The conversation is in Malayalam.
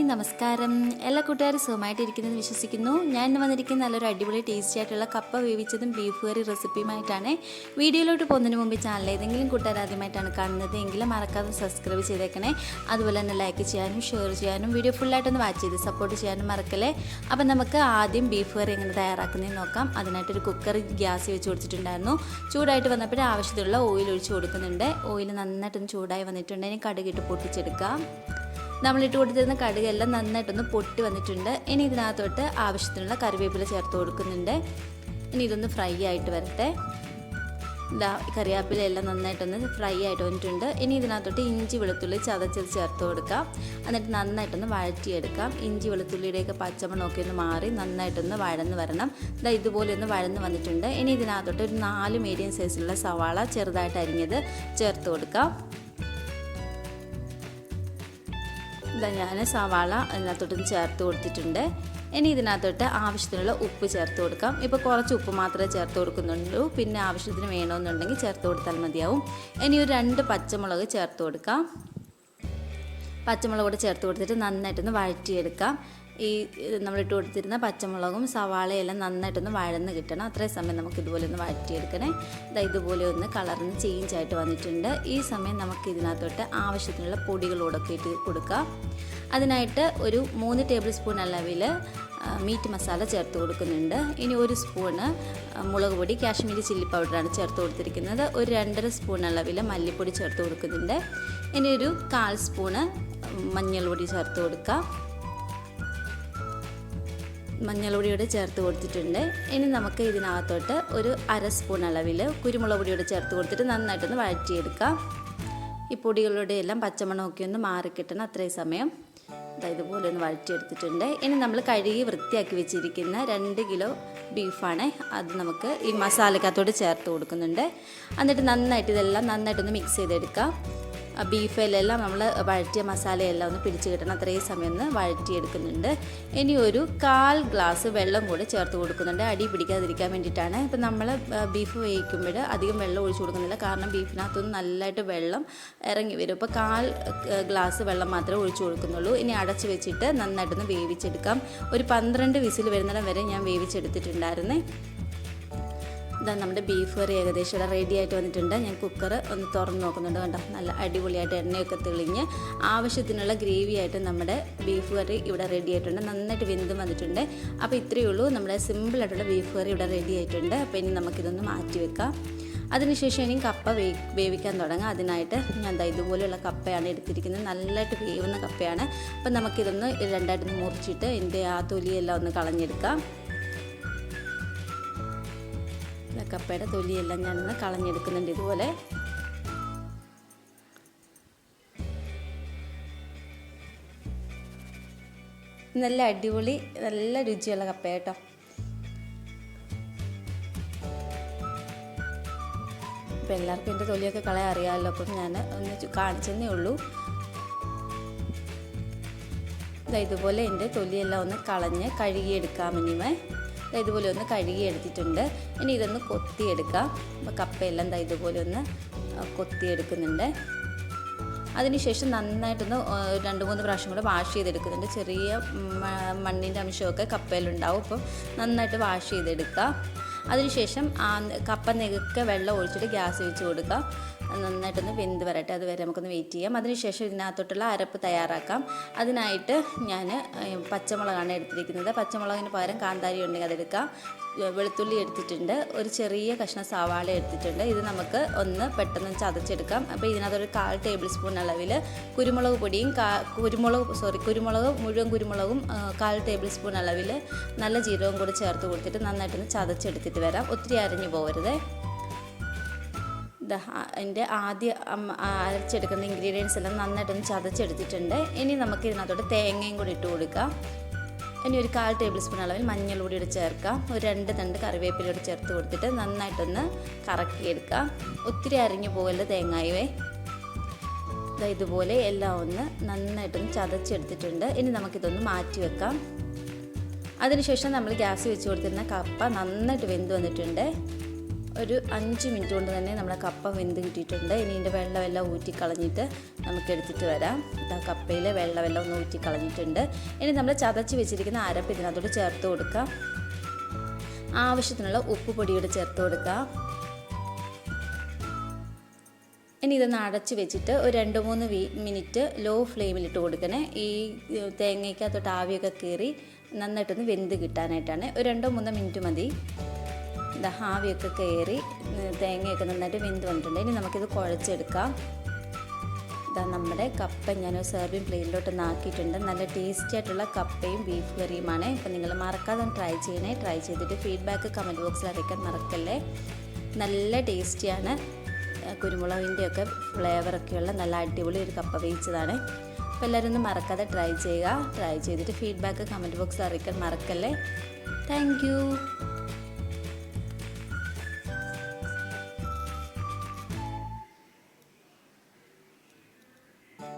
നമസ്കാരം. എല്ലാ കൂട്ടുകാരും സുഖമായിട്ടിരിക്കുന്നെന്ന് വിശ്വസിക്കുന്നു. ഞാൻ ഇന്ന് വന്നിരിക്കുന്ന നല്ലൊരു അടിപൊളി ടേസ്റ്റി ആയിട്ടുള്ള കപ്പ വേവിച്ചതും ബീഫ് കറി റെസിപ്പിയുമായിട്ടാണ്. വീഡിയോയിലോട്ട് പോകുന്നതിന് മുമ്പ് ചാനൽ ഏതെങ്കിലും കൂട്ടുകാർ ആദ്യമായിട്ടാണ് കാണുന്നത് എങ്കിലും മറക്കാതെ സബ്സ്ക്രൈബ് ചെയ്തേക്കണേ. അതുപോലെ തന്നെ ലൈക്ക് ചെയ്യാനും ഷെയർ ചെയ്യാനും വീഡിയോ ഫുള്ളായിട്ടൊന്ന് വാച്ച് ചെയ്ത് സപ്പോർട്ട് ചെയ്യാനും മറക്കല്ലേ. അപ്പം നമുക്ക് ആദ്യം ബീഫ് കറി എങ്ങനെ തയ്യാറാക്കുന്നതെന്ന് നോക്കാം. അതിനായിട്ടൊരു കുക്കർ ഗ്യാസ് വെച്ച് കൊടുത്തിട്ടുണ്ടായിരുന്നു. ചൂടായിട്ട് വന്നപ്പോൾ ആവശ്യത്തിലുള്ള ഓയിൽ ഒഴിച്ച് കൊടുക്കുന്നുണ്ട്. ഓയിൽ നന്നായിട്ടൊന്ന് ചൂടായി വന്നിട്ടുണ്ടെങ്കിൽ കടുകിട്ട് പൊട്ടിച്ചെടുക്കാം. നമ്മളിട്ട് കൊടുത്തിരുന്ന കടുകെല്ലാം നന്നായിട്ടൊന്ന് പൊട്ടി വന്നിട്ടുണ്ട്. ഇനി ഇതിനകത്തോട്ട് ആവശ്യത്തിനുള്ള കറിവേപ്പില ചേർത്ത് കൊടുക്കുന്നുണ്ട്. ഇനി ഇതൊന്ന് ഫ്രൈ ആയിട്ട് വരട്ടെ. കറിവേപ്പില എല്ലാം നന്നായിട്ടൊന്ന് ഫ്രൈ ആയിട്ട് വന്നിട്ടുണ്ട്. ഇനി ഇതിനകത്തോട്ട് ഇഞ്ചി വെളുത്തുള്ളി ചതച്ചത് ചേർത്ത് കൊടുക്കാം. എന്നിട്ട് നന്നായിട്ടൊന്ന് വഴറ്റിയെടുക്കാം. ഇഞ്ചി വെളുത്തുള്ളിയുടെയൊക്കെ പച്ചമണമൊക്കെ ഒന്ന് മാറി നന്നായിട്ടൊന്ന് വഴന്ന് വരണം. ഇതുപോലെ ഒന്ന് വഴന്ന് വന്നിട്ടുണ്ട്. ഇനി ഇതിനകത്തോട്ട് ഒരു 4 മീഡിയം സൈസിലുള്ള സവാള ചെറുതായിട്ട് അരിഞ്ഞത് ചേർത്ത് കൊടുക്കാം. ഞാൻ സവാള ഇതിനകത്തോട്ടൊന്ന് ചേർത്ത് കൊടുത്തിട്ടുണ്ട്. ഇനി ഇതിനകത്തോട്ട് ആവശ്യത്തിനുള്ള ഉപ്പ് ചേർത്ത് കൊടുക്കാം. ഇപ്പോൾ കുറച്ച് ഉപ്പ് മാത്രമേ ചേർത്ത് കൊടുക്കുന്നുള്ളൂ. പിന്നെ ആവശ്യത്തിന് വേണമെന്നുണ്ടെങ്കിൽ ചേർത്ത് കൊടുത്താൽ മതിയാവും. ഇനി ഒരു 2 പച്ചമുളക് ചേർത്ത് കൊടുക്കാം. പച്ചമുളക് കൂടെ ചേർത്ത് കൊടുത്തിട്ട് നന്നായിട്ടൊന്ന് വഴറ്റിയെടുക്കാം. ഈ നമ്മളിട്ട് കൊടുത്തിരുന്ന പച്ചമുളകും സവാളയെല്ലാം നന്നായിട്ടൊന്ന് വഴന്ന് കിട്ടണം. അത്രയും സമയം നമുക്ക് ഇതുപോലെ ഒന്ന് വഴറ്റിയെടുക്കണേ. ഇതുപോലെ ഒന്ന് കളറിന് ചേഞ്ച് ആയിട്ട് വന്നിട്ടുണ്ട്. ഈ സമയം നമുക്ക് ഇതിനകത്തോട്ട് ആവശ്യത്തിനുള്ള പൊടികളോടൊക്കെ ഇട്ട് കൊടുക്കാം. അതിനായിട്ട് ഒരു 3 ടേബിൾ സ്പൂൺ അളവിൽ മീറ്റ് മസാല ചേർത്ത് കൊടുക്കുന്നുണ്ട്. ഇനി 1 സ്പൂണ് മുളക് പൊടി കാശ്മീരി ചില്ലി പൗഡറാണ് ചേർത്ത് കൊടുത്തിരിക്കുന്നത്. ഒരു 2.5 സ്പൂൺ അളവിൽ മല്ലിപ്പൊടി ചേർത്ത് കൊടുക്കുന്നുണ്ട്. ഇനി ഒരു 1/4 സ്പൂണ് മഞ്ഞൾപ്പൊടി ചേർത്ത് കൊടുക്കാം. മഞ്ഞൾപ്പൊടിയോടെ ചേർത്ത് കൊടുത്തിട്ടുണ്ട്. ഇനി നമുക്ക് ഇതിനകത്തോട്ട് ഒരു 1/2 സ്പൂൺ അളവിൽ കുരുമുളക് പൊടിയോടെ ചേർത്ത് കൊടുത്തിട്ട് നന്നായിട്ടൊന്ന് വഴറ്റിയെടുക്കാം. ഈ പൊടികളുടെ എല്ലാം പച്ചമണമൊക്കെ ഒന്ന് മാറിക്കിട്ടണം. അത്രയും സമയം ഇതുപോലെ ഒന്ന് വഴറ്റിയെടുത്തിട്ടുണ്ട്. ഇനി നമ്മൾ കഴുകി വൃത്തിയാക്കി വെച്ചിരിക്കുന്ന 2 കിലോ ബീഫാണ്. അത് നമുക്ക് ഈ മസാലക്കകത്തോട്ട് ചേർത്ത് കൊടുക്കുന്നുണ്ട്. എന്നിട്ട് ഇതെല്ലാം നന്നായിട്ടൊന്ന് മിക്സ് ചെയ്തെടുക്കാം. ബീഫിലെല്ലാം നമ്മൾ വഴറ്റിയ മസാലയെല്ലാം ഒന്ന് പിടിച്ച് കിട്ടണം. അത്രയും സമയം ഒന്ന് വഴറ്റിയെടുക്കുന്നുണ്ട്. ഇനി ഒരു 1/4 ഗ്ലാസ് വെള്ളം കൂടി ചേർത്ത് കൊടുക്കുന്നുണ്ട്. അടി പിടിക്കാതിരിക്കാൻ വേണ്ടിയിട്ടാണ്. ഇപ്പം നമ്മൾ ബീഫ് വേവിക്കുമ്പോൾ അധികം വെള്ളം ഒഴിച്ച് കൊടുക്കുന്നില്ല. കാരണം ബീഫിനകത്തൊന്ന് നല്ലതായിട്ട് വെള്ളം ഇറങ്ങി വരും. ഇപ്പോൾ 1/4 ഗ്ലാസ് വെള്ളം മാത്രമേ ഒഴിച്ച് കൊടുക്കുന്നുള്ളൂ. ഇനി അടച്ച് വെച്ചിട്ട് നന്നായിട്ടൊന്ന് വേവിച്ചെടുക്കാം. ഒരു 12 വിസിൽ വരുന്നിടം വരെ ഞാൻ വേവിച്ചെടുത്തിട്ടുണ്ടായിരുന്നേ. നമ്മുടെ ബീഫ് കറി ഏകദേശം റെഡി ആയിട്ട് വന്നിട്ടുണ്ട്. ഞാൻ കുക്കർ ഒന്ന് തുറന്ന് നോക്കുന്നുണ്ട്. കണ്ടോ, നല്ല അടിപൊളിയായിട്ട് എണ്ണയൊക്കെ തെളിഞ്ഞ് ആവശ്യത്തിനുള്ള ഗ്രേവി ആയിട്ട് നമ്മുടെ ബീഫ് കറി ഇവിടെ റെഡി ആയിട്ടുണ്ട്. നന്നായിട്ട് വെന്തും വന്നിട്ടുണ്ട്. അപ്പോൾ ഇത്രയേ ഉള്ളൂ, നമ്മുടെ സിമ്പിളായിട്ടുള്ള ബീഫ് കറി ഇവിടെ റെഡി ആയിട്ടുണ്ട്. അപ്പോൾ ഇനി നമുക്കിതൊന്ന് മാറ്റി വെക്കാം. അതിനുശേഷം ഇനി കപ്പ വേവിക്കാൻ തുടങ്ങാം. അതിനായിട്ട് ഞാൻ ഇതുപോലെയുള്ള കപ്പയാണ് എടുത്തിരിക്കുന്നത്. നല്ലതായിട്ട് വേവുന്ന കപ്പയാണ്. അപ്പം നമുക്കിതൊന്ന് രണ്ടായിട്ടൊന്ന് മുറിച്ചിട്ട് ഇതിൻ്റെ ആ തൊലിയെല്ലാം ഒന്ന് കളഞ്ഞെടുക്കാം. കപ്പയുടെ തൊലിയെല്ലാം ഞാനൊന്ന് കളഞ്ഞെടുക്കുന്നുണ്ട്. ഇതുപോലെ നല്ല അടിപൊളി നല്ല രുചിയുള്ള കപ്പ കേട്ടോ. ഇപ്പം എല്ലാവർക്കും എൻ്റെ തൊലിയൊക്കെ കളയാൻ അറിയാമല്ലോ. അപ്പം ഞാൻ ഒന്ന് കാണിച്ചെന്നേ ഉള്ളൂ. ഇതുപോലെ എൻ്റെ തൊലിയെല്ലാം ഒന്ന് കളഞ്ഞ് കഴുകിയെടുക്കാം. ഇനിമേ ഇതുപോലെ ഒന്ന് കഴുകിയെടുത്തിട്ടുണ്ട്. ഇനി ഇതൊന്ന് കൊത്തിയെടുക്കാം. അപ്പോൾ കപ്പയെല്ലാം ഇതുപോലെ ഒന്ന് കൊത്തിയെടുക്കുന്നുണ്ട്. അതിനുശേഷം നന്നായിട്ടൊന്ന് 2-3 പ്രാവശ്യം കൂടെ വാഷ് ചെയ്തെടുക്കുന്നുണ്ട്. ചെറിയ മണ്ണിൻ്റെ അംശമൊക്കെ കപ്പയിലുണ്ടാവും. അപ്പം നന്നായിട്ട് വാഷ് ചെയ്തെടുക്കാം. അതിനുശേഷം കപ്പ നെകുക്കെ വെള്ളം ഒഴിച്ചിട്ട് ഗ്യാസ് വെച്ച് കൊടുക്കാം. നന്നായിട്ടൊന്ന് വെന്ത് വരട്ടെ. അതുവരെ നമുക്കൊന്ന് വെയിറ്റ് ചെയ്യാം. അതിനുശേഷം ഇതിനകത്തോട്ടുള്ള അരപ്പ് തയ്യാറാക്കാം. അതിനായിട്ട് ഞാൻ പച്ചമുളകാണ് എടുത്തിരിക്കുന്നത്. പച്ചമുളകിന് പകരം കാന്താരി ഉണ്ടെങ്കിൽ അതെടുക്കാം. വെളുത്തുള്ളി എടുത്തിട്ടുണ്ട്. ഒരു ചെറിയ കഷ്ണം സവാള എടുത്തിട്ടുണ്ട്. ഇത് നമുക്ക് ഒന്ന് പെട്ടെന്ന് ചതച്ചെടുക്കാം. അപ്പോൾ ഇതിനകത്തൊരു 1/4 ടേബിൾ സ്പൂൺ അളവിൽ കുരുമുളക് പൊടിയും മുഴുവൻ കുരുമുളകും 1/4 ടേബിൾ സ്പൂൺ അളവിൽ നല്ല ജീരകവും കൂടി ചേർത്ത് കൊടുത്തിട്ട് നന്നായിട്ടൊന്ന് ചതച്ചെടുത്തിട്ട് വരാം. ഒത്തിരി അരഞ്ഞു പോകരുത്. അതിൻ്റെ ആദ്യം അരച്ചെടുക്കുന്ന ഇൻഗ്രീഡിയൻസ് എല്ലാം നന്നായിട്ടൊന്ന് ചതച്ചെടുത്തിട്ടുണ്ട്. ഇനി നമുക്ക് ഇതിനകത്തോട്ട് തേങ്ങയും കൂടി ഇട്ട് കൊടുക്കാം. ഇനി ഒരു 1/4 ടേബിൾ സ്പൂൺ അളവിൽ മഞ്ഞൾ പൊടിയോട് ചേർക്കാം. ഒരു 2 തണ്ട് കറിവേപ്പിലയോട് ചേർത്ത് കൊടുത്തിട്ട് നന്നായിട്ടൊന്ന് കറക്കിയെടുക്കാം. ഒത്തിരി അരിഞ്ഞു പോകരുത് തേങ്ങായുവേ. ഇതുപോലെ എല്ലാം ഒന്ന് നന്നായിട്ടൊന്ന് ചതച്ചെടുത്തിട്ടുണ്ട്. ഇനി നമുക്കിതൊന്ന് മാറ്റി വെക്കാം. അതിനുശേഷം നമ്മൾ ഗ്യാസ് വെച്ച് കൊടുത്തിരുന്ന കപ്പ നന്നായിട്ട് വെന്ത് വന്നിട്ടുണ്ട്. ഒരു 5 മിനിറ്റ് കൊണ്ട് തന്നെ നമ്മുടെ കപ്പ വെന്ത് കിട്ടിയിട്ടുണ്ട്. ഇനി ഇതിൻ്റെ വെള്ളമെല്ലാം ഊറ്റിക്കളഞ്ഞിട്ട് നമുക്ക് എടുത്തിട്ട് വരാം. കപ്പയിലെ വെള്ളമെല്ലാം ഒന്ന് ഊറ്റിക്കളഞ്ഞിട്ടുണ്ട്. ഇനി നമ്മൾ ചതച്ച് വെച്ചിരിക്കുന്ന അരപ്പ് ഇതിനകത്തോട്ട് ചേർത്ത് കൊടുക്കാം. ആവശ്യത്തിനുള്ള ഉപ്പ് പൊടിയോട് ചേർത്ത് കൊടുക്കാം. ഇനി ഇതൊന്ന് അടച്ച് വെച്ചിട്ട് ഒരു 2-3 മിനിറ്റ് ലോ ഫ്ലെയിമിലിട്ട് കൊടുക്കണേ. ഈ തേങ്ങയ്ക്കകത്തോട്ട് ആവിയൊക്കെ കയറി നന്നായിട്ടൊന്ന് വെന്ത് കിട്ടാനായിട്ടാണ്. ഒരു 2-3 മിനിറ്റ് മതി. ആവിയൊക്കെ കയറി തേങ്ങയൊക്കെ നന്നായിട്ട് വെന്ത് വന്നിട്ടുണ്ട്. ഇനി നമുക്കിത് കുഴച്ചെടുക്കാം. നമ്മുടെ കപ്പ ഞാൻ സെർവിങ് പ്ലേറ്റിലോട്ട് ആക്കിയിട്ടുണ്ട്. നല്ല ടേസ്റ്റി ആയിട്ടുള്ള കപ്പയും ബീഫ് കറിയുമാണ്. അപ്പോൾ നിങ്ങൾ മറക്കാതെ ട്രൈ ചെയ്യണേ. ട്രൈ ചെയ്തിട്ട് ഫീഡ്ബാക്ക് കമൻറ്റ് ബോക്സിൽ അറിയിക്കാൻ മറക്കല്ലേ. നല്ല ടേസ്റ്റിയാണ്. കുരുമുളകിൻ്റെയൊക്കെ ഫ്ലേവറൊക്കെയുള്ള നല്ല അടിപൊളി ഒരു കപ്പ വേവിച്ചതാണ്. അപ്പോൾ എല്ലാവരും ഒന്ന് മറക്കാതെ ട്രൈ ചെയ്യുക. ട്രൈ ചെയ്തിട്ട് ഫീഡ്ബാക്ക് കമൻറ്റ് ബോക്സിൽ അറിയിക്കാൻ മറക്കല്ലേ. Thank you.